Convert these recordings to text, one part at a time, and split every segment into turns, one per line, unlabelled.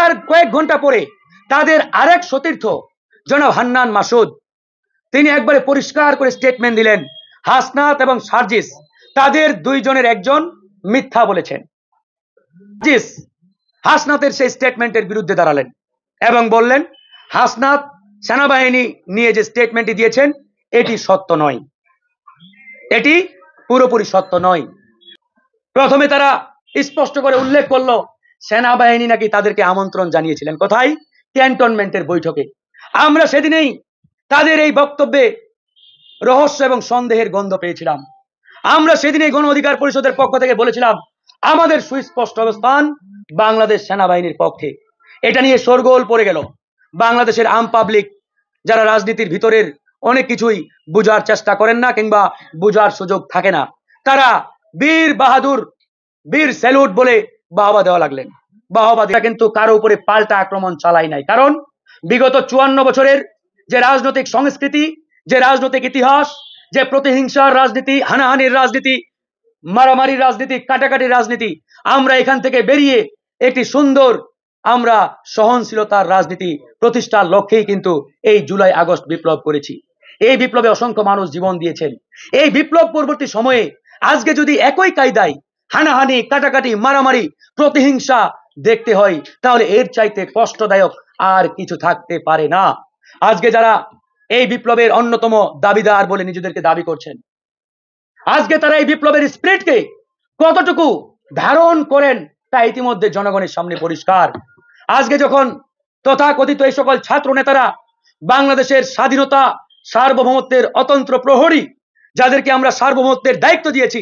তার কয়েক ঘন্টা পরে তাদের আরেক সতীর্থ জনাব হান্নান মাসুদ তিনি একবারে পরিষ্কার করে স্টেটমেন্ট দিলেন, হাসনাত এবং সার্জিস তাদের দুইজনের একজন মিথ্যা বলেছেন। সার্জিস হাসনাতের সেই স্টেটমেন্টের বিরুদ্ধে দাঁড়ালেন এবং বললেন, হাসনাত সেনাবাহিনী নিয়ে যে স্টেটমেন্টটি দিয়েছেন এটি সত্য নয়, এটি পুরোপুরি সত্য নয়। প্রথমে তারা স্পষ্ট করে উল্লেখ করলো সেনাবাহিনী নাকি তাদেরকে আমন্ত্রণ জানিয়েছিলেন, কোথায়? ক্যান্টনমেন্টের বৈঠকে। আমরা সেদিনেই তাদের এই বক্তব্যে রহস্য এবং সন্দেহের গন্ধ পেয়েছিলাম। আমরা সেদিনই গণ অধিকার পরিষদের পক্ষ থেকে বলেছিলাম আমাদের সুস্পষ্ট অবস্থান বাংলাদেশ সেনাবাহিনীর পক্ষে। এটা নিয়ে শোরগোল পড়ে গেল। বাংলাদেশের আম পাবলিক যারা রাজনীতির ভিতরের অনেক কিছুই বুঝার চেষ্টা করেন না কিংবা বুঝার সুযোগ থাকে না, তারা বীর বাহাদুর বীর স্যালুট বলে বাহবা দেওয়া লাগলেন। বাহবা দেওয়া কিন্তু কারো উপরে পাল্টা আক্রমণ চালাই নাই, কারণ বিগত 54 বছরের যে রাজনৈতিক সংস্কৃতি, যে রাজনৈতিক ইতিহাস, যে প্রতিহিংসার রাজনীতি, হানাহানির রাজনীতি, মারামারির রাজনীতি, কাটাকাটির রাজনীতি, আমরা এখান থেকে বেরিয়ে একটি সুন্দর আমরা সহনশীলতার রাজনীতি প্রতিষ্ঠার লক্ষ্যেই কিন্তু এই জুলাই আগস্ট বিপ্লব করেছি। এই বিপ্লবে অসংখ্য মানুষ জীবন দিয়েছেন। এই বিপ্লব পরবর্তী সময়ে আজকে যদি একই কায়দায় হানাহানি, কাটাকাটি, মারামারি, প্রতিহিংসা দেখতে হয়, তাহলে এর চাইতে কষ্টদায়ক আর কিছু থাকতে পারে না। আজকে যারা এই বিপ্লবের অন্যতম দাবিদার বলে নিজেদেরকে দাবি করছেন, আজকে তারা এই বিপ্লবের স্পিরিটকে কতটুকু ধারণ করেন তা ইতিমধ্যে জনগণের সামনে পরিষ্কার। আজকে যখন তথাকথিত এই সকল ছাত্র নেতারা বাংলাদেশের স্বাধীনতা, সার্বভৌমত্বের অতন্ত্র প্রহরী, যাদেরকে আমরা সার্বভৌমত্বের দায়িত্ব দিয়েছি,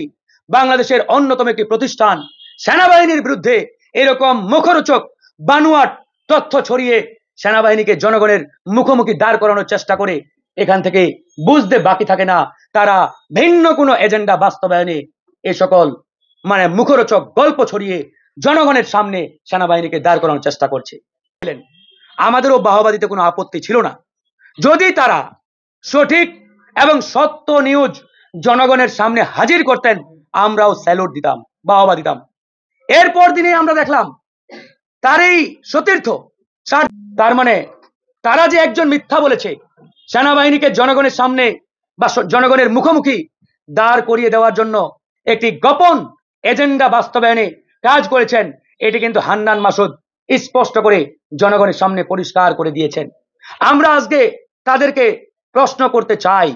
বাংলাদেশের অন্যতম একটি প্রতিষ্ঠান সেনাবাহিনীর বিরুদ্ধে এরকম মুখরোচক বানোয়াট তথ্য ছড়িয়ে সেনাবাহিনীকে জনগণের মুখোমুখি দাঁড় করানোর চেষ্টা করে, এখান থেকে বুঝতে বাকি থাকে না তারা ভিন্ন কোনো এজেন্ডা বাস্তবায়নে এ সকল মুখরোচক গল্প ছড়িয়ে জনগণের সামনে সেনাবাহিনীকে দাঁড় করানোর চেষ্টা করছে। আমাদেরও বাহবা দিতে কোনো আপত্তি ছিল না, যদি তারা সঠিক এবং সত্য নিউজ জনগণের সামনে হাজির করতেন, আমরাও স্যালুট দিতাম, বাহবা দিতাম। এরপর দিনে আমরা দেখলাম তারই সতীর্থ, তার মানে তারা যে একজন মিথ্যা বলেছে, সেনাবাহিনীকে জনগণের সামনে বা জনগণের মুখোমুখি দাঁড় করিয়ে দেওয়ার জন্য একটি গোপন এজেন্ডা বাস্তবায়নে কাজ করেছেন, এটি কিন্তু হান্নান মাসুদ স্পষ্ট করে জনগণের সামনে পরিষ্কার করে দিয়েছেন। আমরা আজকে তাদেরকে প্রশ্ন করতে চাই,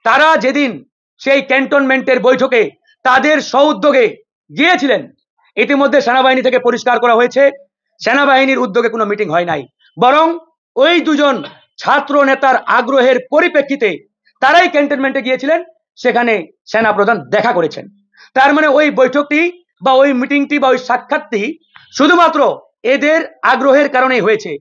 তারা যেদিন সেই ক্যান্টনমেন্টের বৈঠকে তাদের সউদ্যোগে গিয়েছিলেন, ইতিমধ্যে সেনাবাহিনী থেকে পরিষ্কার করা হয়েছে সেনাবাহিনীর উদ্যোগে কোনো মিটিং হয় নাই, বরং ওই দুজন ছাত্র নেতার আগ্রহের পরিপ্রেক্ষিতে তারাই ক্যান্টনমেন্টে গিয়েছিলেন, সেখানে সেনাপ্রধান দেখা করেছেন। তার মানে ওই বৈঠকটি বা ওই মিটিংটি বা ওই সাক্ষাৎটি শুধুমাত্র এদের আগ্রহের কারণেই হয়েছে।